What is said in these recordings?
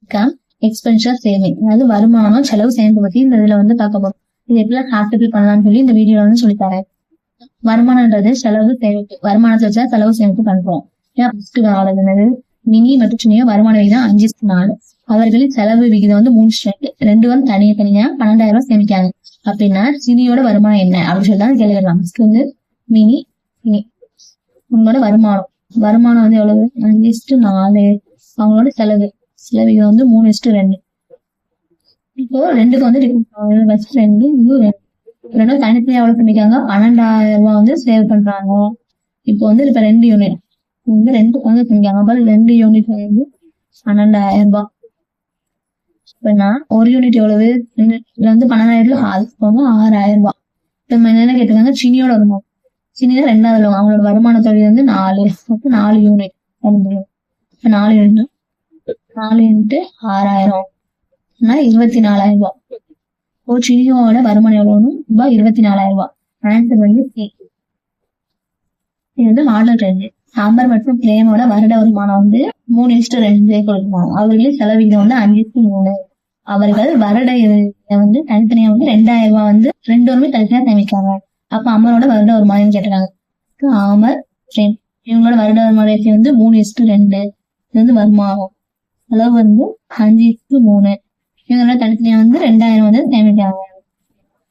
Income எக்ஸ்பென்சர் saving, அதாவது வருமானம் செலவு சேமிப்பு பத்தி இந்த இதுல வந்து பார்க்க போறோம். இது எப்படிலாம் ப்ராக்டிகல் பண்ணலாம்னு சொல்லி இந்த வீடியோல வந்து சொல்லித்தரேன். வருமானம்ன்றது செலவு சேமிப்பு, வருமானத்தை வச்சா செலவு சேமிப்பு பண்றோம். ஃபர்ஸ்ட் என்னது, மினி மற்றும் சினியோ வருமான விகிதம் 5:4, அவர்களின் செலவு விகிதம் வந்து 3:2, ரெண்டு வந்து தனியா 12,000 ரூபாய் சேமிக்காங்க. அப்படின்னா சினியோட வருமானம் என்ன அப்படின்னு சொல்லி தான் கேள்விக்கலாம். ஃபர்ஸ்ட் வந்து மினி உங்களோட வருமானம் வந்து எவ்வளவு, 5:4. அவங்களோட செலவு விகிதம் வந்து 3:2. இப்போ ரெண்டுக்கு வந்து ஃபர்ஸ்ட் 2 இது ரெண்டும் தனித்தனியா எவ்வளவு சேமிக்காங்க, 12,000 ரூபாய் வந்து சேவ் பண்றாங்க. இப்போ வந்து இப்ப 2 யூனிட் வந்து 2 வந்து சேமிக்காங்க. அப்புறம் 2 யூனிட் வந்து 12,000 ரூபாய். இப்ப ஒரு யூனிட் எவ்வளவு, இதுல வந்து 12,000 6,000 ரூபாய். இப்ப என்ன கேட்டிருக்காங்க, சினியோட வருமானம். சினியா 2வது அவங்களோட வருமான தொகை வந்து 4, 4 யூனிட். இப்ப 4 யூனிட் 4 × 6,000 24,000 ரூபாய். ஒரு சினியோட வருமானம் எவ்வளவுன்னு 24,000 ரூபாய். ஆன்சர் வந்து சி. இது வந்து மாடல் 2. அமர் மற்றும் பிரேமோட வருட வருமானம் வந்து 3:2 கொடுக்குறாங்க. அவர்களின் செலவிகம் வந்து 5:3. அவர்கள் வருட வந்து தனித்தனியா வந்து 2,000 ரூபாய் வந்து 2 வருமே தனித்தனியா சேமிக்காங்க. அப்ப அமரோட வருட வருமானம் கேட்டுறாங்க. அமர் பிரேம் இவங்களோட வருட வருமானம் வந்து 3:2. இது வந்து வருமானம். செலவு வந்து 5:3. இவங்களோட தனித்தனியா வந்து 2,000 வந்து சேமிக்காங்க.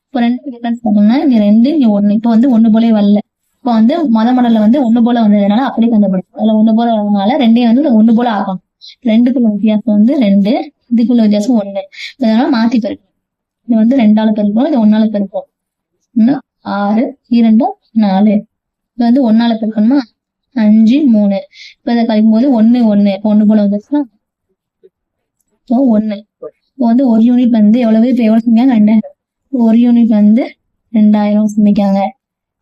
இப்போ 2 டிஃபரன்ஸ் பார்த்தோம்னா இங்க 2 இங்க 1. இப்போ வந்து 1 போலே வரல. இப்போ வந்து மாடல்ல வந்து 1 போல வந்ததுனால அப்படியே கண்டுபிடிக்கும். அதுல 1 போல வரதுனால 2 வந்து 1 போல ஆகும். 2க்குள்ள வித்தியாசம் வந்து 2, இதுக்குள்ள வித்தியாசம் 1. அதனால மாத்தி பெருக்கும். இது வந்து 2ஆல பெருக்கும், இது 1ஆல பெருக்கும். 6 2 4. இது வந்து 1ஆல பெருக்கணுமா, 5 3. இப்ப இதை கழிக்கும் போது 1 1 போல வந்துச்சுன்னா 1. இப்போ வந்து ஒரு யூனிட் வந்து எவ்வளவு, இப்ப எவ்வளவு சேமிக்காங்க, 2,000. ஒரு யூனிட் வந்து 2,000 சேமிக்காங்க.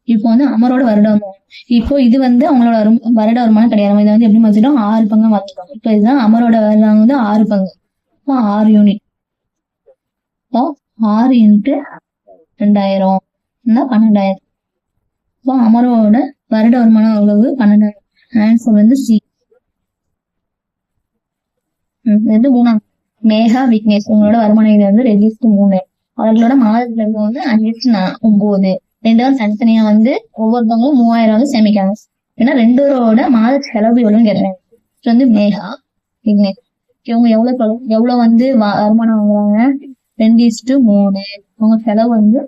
இப்போ வந்து அமரோட வருட வருமானம். இப்போ இது வந்து அவங்களோட வருட வருமானம் கிடையாது. இதை வந்து எப்படி மாத்திட்டோம், 6 பங்கா மாத்திட்டோம். இப்போ இதுதான் அமரோட வருமானம் வந்து 6 பங்கு. இப்போ 6 யூனிட். இப்போ 6 × 2,000 12,000. இப்போ அமரோட வருட வருமானம் எவ்வளவு, 12,000. ஆன்சர் வந்து சி. இது 3. மேகா விக்னேஷ் உங்களோட வருமான விகிதம் வந்து 2:3. அவர்களோட மாதத்துல வந்து 5:9. 2 வந்து தனித்தனியா வந்து ஒவ்வொருத்தவங்களும் 3,000 வந்து சேமிக்காங்க. ஏன்னா 2 பேரோட மாத செலவு எவ்வளவுன்னு கேட்கறாங்க. இது வந்து மேகா விக்னேஷ் இவங்க எவ்வளவு வந்து வருமானம் வாங்குறாங்க, 2:3. அவங்க செலவு வந்து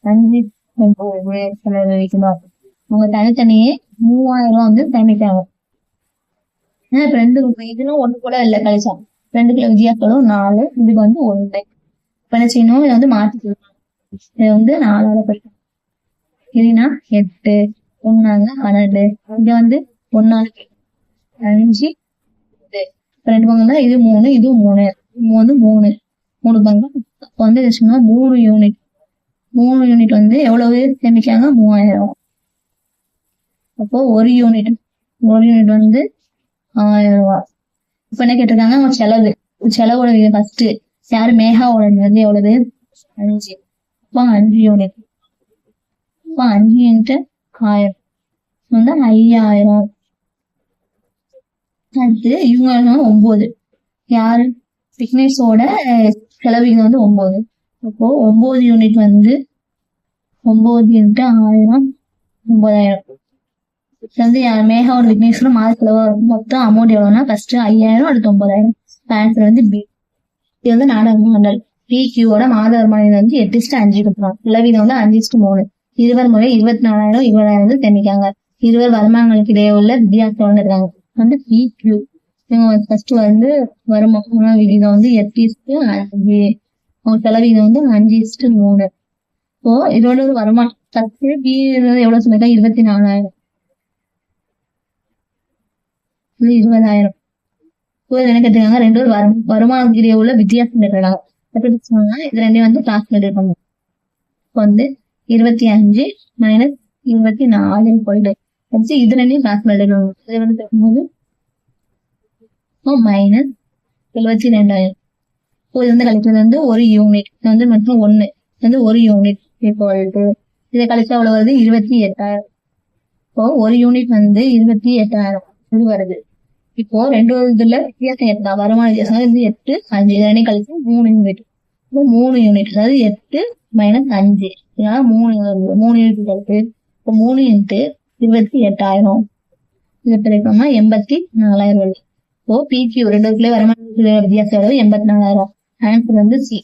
5:9 செலவு வைக்கணும். அவங்க தனித்தனியே 3,000 வந்து சேமிக்காங்க. ஏன்னா இப்ப 2 இதுவும் 1 போல இல்ல, கழிச்சா 2க்குள்ள வித்தியாசம் 4, இதுக்கு வந்து 1. இப்ப என்ன செய்யணும், இதை வந்து மாத்தி கொடுக்கணும். இதை வந்து 4ஆல பெருக்கணும். இதுனா 8, 1 12. இங்க வந்து 1ஆல 5 2 பங்கு. இது 3, இது 3. வந்து 3 பங்கு. அப்ப வந்து சொன்னா 3 யூனிட். 3 யூனிட் வந்து எவ்வளவு சேமிக்காங்க, 3,000. அப்போ ஒரு யூனிட் வந்து 1,000 ரூபாய். இப்ப என்ன கேட்டிருக்காங்க, அவங்க செலவோட விகிதம் ஃபர்ஸ்ட் யாரு, மேகாவோட வந்து எவ்வளவு, 5. இப்போ 5 யூனிட். இப்போ 5 × 1000 வந்து 5,000. அடுத்து இவங்க 9. யாரு, விக்னேஷோட செலவு விகிதம் வந்து 9. அப்போ 9 யூனிட் வந்து 9 × 1000 9,000. வந்து மேகாவோட விக்னேஷோட மாத செலவு மொத்தம் அமௌண்ட் எவ்வளவுனா ஃபர்ஸ்ட் 5,000, அடுத்து 9,000. ஆன்சர் வந்து பி. இது வந்து நாடக மண்டல். PQவோட மாத வருமானம் வந்து 8:5 கொடுத்துருவாங்க. செலவீதம் வந்து 5:3. இருவர் முறை 24,000 20,000 வந்து சேமிக்காங்க. இருவர் வருமானங்களுக்கு இடையே உள்ள வித்தியாசம் இருக்காங்க வந்து PQ. இவங்க ஃபர்ஸ்ட் வந்து வருமான விகிதம் வந்து 8:5. அவங்க செலவீதம் வந்து 5:3. இப்போ இதோட ஒரு வருமானம் ஃபர்ஸ்ட் பி எவ்வளவு சேமிக்கா, 24,000. 20,000. என்ன கேட்டிருக்காங்க, 2 வருமானத்துக்கு இடையே உள்ள வித்தியாசம் கேட்கறாங்க. எப்படி சொன்னா இது 2 வந்து கிளாஸ் பண்ணிருக்காங்க. இப்போ வந்து 25 - 24 போயிட்டு இது 2 கிளாஸ் பண்ணிருக்காங்க. இது வந்து பார்க்கும்போது -72,000. இப்போ இது வந்து கழிக்கிறது வந்து ஒரு யூனிட். இது வந்து மற்றும் 1 வந்து ஒரு யூனிட் ஈக்குவல்டு இதை கழிச்சா எவ்வளவு வருது, 28,000. இப்போ ஒரு யூனிட் வந்து 28,000 இது வருது. இப்போ ரெண்டு இதுல வித்தியாசம் எட்டா வருமான வித்தியாசம் வந்து 8 5 இதனை கழிச்சு 3 யூனிட். இப்போ 3 யூனிட் அதாவது 8 - 5 இதனால 3 யூனிட் கழிச்சு இப்போ 3 இன்ட்டு 28,000 இதை பிரிக்கணும்னா 84,000 வருது. இப்போ பிக்யூ ரெண்டு இதுக்குள்ளே வருமான வித்தியாசம் எவ்வளவு 84,000. ஆன்சர் வந்து சி.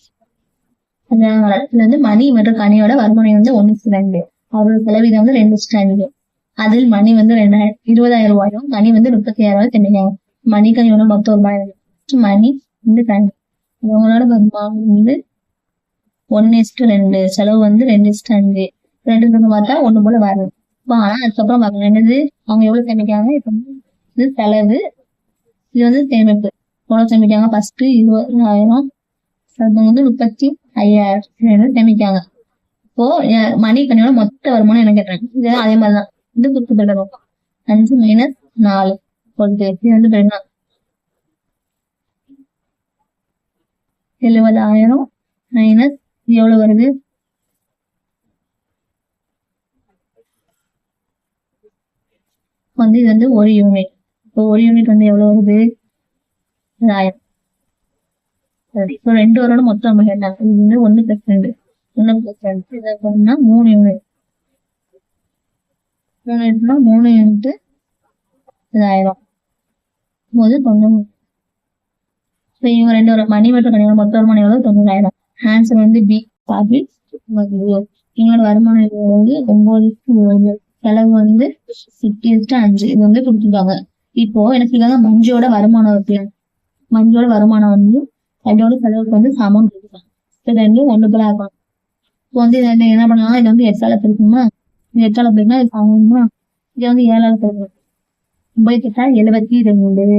அதனால இதுல வந்து மணி மற்றும் கனியோட வருமானம் வந்து 1:2. அவரோட செலவீதம் வந்து 2:5. அதில் மணி வந்து 20,000 ரூபாயும் கனி வந்து 36,000 தெரிஞ்சுக்காங்க. மணி கனியோட மொத்தம் வருமானம் மணி வந்து கனி அவங்களோட வருமானம் வந்து 1:2 செலவு வந்து 2:5 ரெண்டு பார்த்தா ஒண்ணு போல வரும். இப்போ ஆனா அதுக்கப்புறம் பார்க்கணும் என்னது அவங்க எவ்வளவு சேமிக்காங்க. இப்ப இது செலவு இது வந்து சேமிப்பு எவ்வளவு சேமிக்காங்க. ஃபர்ஸ்ட் 20,000 வந்து 35,000 சேமிக்காங்க. இப்போ மணி கனியோட மொத்த வருமானம் என்ன கேட்டாங்க. இது அதே மாதிரிதான் இது குறிப்பிடணும். 5 - 4 இது வந்து பெருனா 70,000 மைனஸ் எவ்வளவு வருது வந்து இது வந்து 1 யூனிட். இப்போ 1 யூனிட் வந்து எவ்வளவு வருது 1000. சரி இப்போ 2 வரோட மொத்தம் கேட்டாங்க. இது வந்து 1+2 1+2 இதை பண்ணா 3 யூனிட் 3 யூனிட்னா 3 யூனிட் 1000 போது 90. இப்போ இவங்க 2 வரும் மணி மற்றும் கனியோட மொத்த வருமானம் எவ்வளவு 90,000. ஆன்சர் வந்து பி. இவங்களோட வருமானம் வந்து 9 செலவு வந்து 6:5 இது வந்து கொடுத்துருக்காங்க. இப்போ என்ன சொல்லிருக்காங்க மஞ்சுவோட வருமானம் இருக்கு. மஞ்சோட வருமானம் வந்து அதோட செலவுக்கு வந்து சமம் கொடுத்துருக்காங்க. இது ரெண்டு ஒன்று போல இருக்கும். இப்போ வந்து என்ன பண்ணலாம் இது வந்து 8ஆல பெருக்குமா இது 8ஆல பெருக்குனா இது சமமா இது வந்து 7ஆல பெருக்கணும். 9 - 72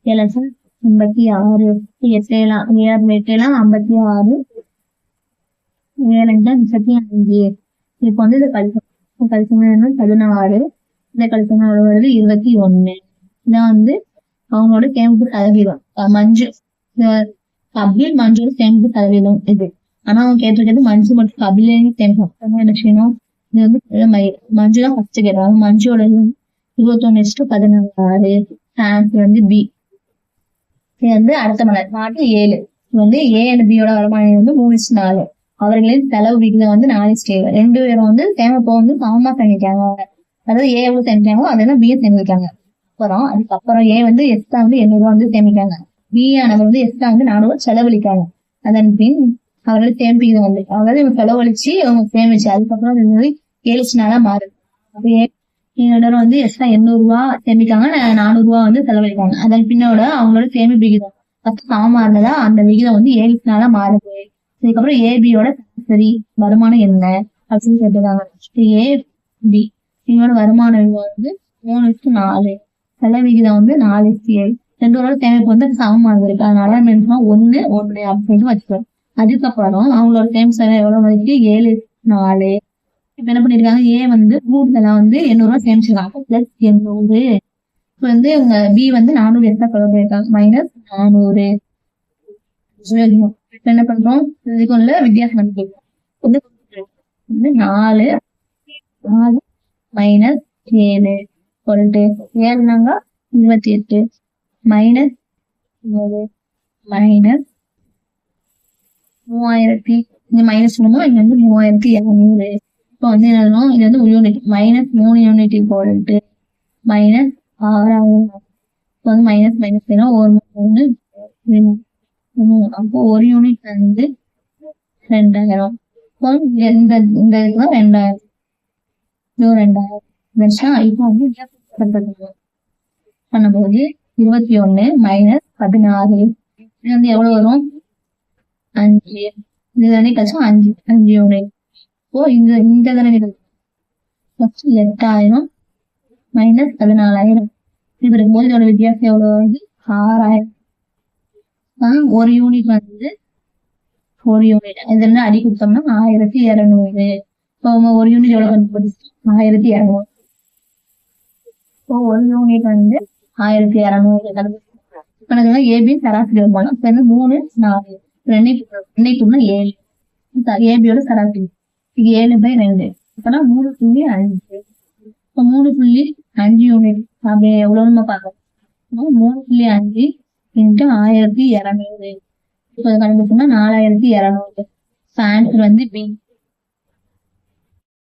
7 86 8 56 7 35. இப்போ வந்து இது கழிச்சோம்னா 16 இந்த கழிச்சோம்னா வருது 21. இதான் வந்து அவங்களோட சேமிப்பு சதவீதம். மஞ்சு கபில் மஞ்சோட சேமிப்பு சதவீதம் இது. ஆனா அவங்க கேட்டிருக்கிறது மஞ்சு மற்றும் கபிலையும் சேமிப்பு என்ன செய்யணும். இது வந்து மஞ்சு தான் ஃபர்ஸ்ட் கேட்டாங்க. மஞ்சோட 21:16 ஆன்சர் வந்து பி. இது வந்து அடுத்த மலர் 7 இது வந்து ஏ அண்ட் பியோட வருமானம் வந்து 3:4. அவர்களின் செலவு விகிதம் வந்து 4:7. 2 பேரும் வந்து சேமிப்பை வந்து சமமா சேமிக்காங்க. அதாவது ஏ எவ்வளவு சேமிக்காங்களோ அதே தான் பியை சேமிக்காங்க. அதுக்கப்புறம் ஏ வந்து எக்ஸ்ட்ரா வந்து 800 வந்து சேமிக்காங்க. பி ஆனவர் வந்து எக்ஸ்ட்ரா வந்து 400 செலவழிக்காங்க. அதன் பின் அவர்கள் சேமிப்பு வந்து அதாவது இவங்க செலவழிச்சு அவங்க சேமிச்சு அதுக்கப்புறம் அது வந்து 7:4 மாறுது. அப்ப என்னோட வந்து எக்ஸ்ட்ரா 800 ரூபாய் சேமிக்காங்க 400 ரூபாய் வந்து செலவழிக்காங்க. அதன் பின்னோட அவங்களோட சேமிப்பு விகிதம் ஃபர்ஸ்ட் சமமா இருந்ததா அந்த விகிதம் வந்து 7:4 மாறுது. அதுக்கப்புறம் ஏபியோட சரி வருமானம் என்ன அப்படின்னு கேட்டிருக்காங்க. ஏ பி இவங்களோட வருமானம் வந்து 3:4 செலவிகிதம் வந்து 4:7 ரெண்டோட சேமிப்பு வந்து சமமாக இருக்கு. அதனால 1 1 அப்படின்னு வச்சுக்கோம். அதுக்கப்புறம் அவங்களோட சேமிப்பு எவ்வளவு மதிக்கு 7:4. இப்ப என்ன பண்ணிருக்காங்க ஏ வந்து கூடுதலா வந்து 800 சேமிச்சிருக்காங்க பிளஸ் 800. இப்ப வந்து இவங்க பி வந்து 400 எக்ஸ்ட்ரா கொண்டு போயிருக்காங்க -400. இப்ப என்ன பண்றோம் இதுக்கு உள்ள வித்தியாசம் வந்து 4 -7 சொல்லிட்டு 7 28 -7 -3000 இங்க மைனஸ் பண்ணுமோ இங்க வந்து 3200. இப்போ வந்து என்ன இது வந்து யூனிட் -3 யூனிட் போட்டு -6000. இப்போ வந்து மைனஸ் வேணும் ஒரு அப்போ ஒரு யூனிட் வந்து 2000. இப்போ இந்த இதுதான் 2000 2000 இப்போ வந்து பண்ணும்போது 21 -16 இது வந்து எவ்வளவு வரும் 5 இது தானே கழிச்சோம் 5 யூனிட். இப்போ இந்த தானே 8,000 -14,000 இது இருக்கும்போது இதோட வித்தியாசம் எவ்வளவு வருது 6,000. ஒரு யூனிட் வந்து ஒரு யூனிட் இதுல அடி கொடுத்தோம்னா 1200. இப்போ ஒரு யூனிட் எவ்வளவு கண்டுபிடிச்சு 1200. இப்போ ஒரு யூனிட் வந்து 1200 கண்டுபிடிச்சு ஏபி சராசரி வருமானம் இப்ப வந்து 3 4 2 7 ஏபியோட சராசரி இது 7/2 இப்பனா 3.5. இப்போ 3.5 யூனிட் அப்படி எவ்வளவு நம்ம பார்க்கணும். 3.5 into 1200. இப்போ கண்டுபிடிச்சோம்னா 4200. ஆன்சர் வந்து பி.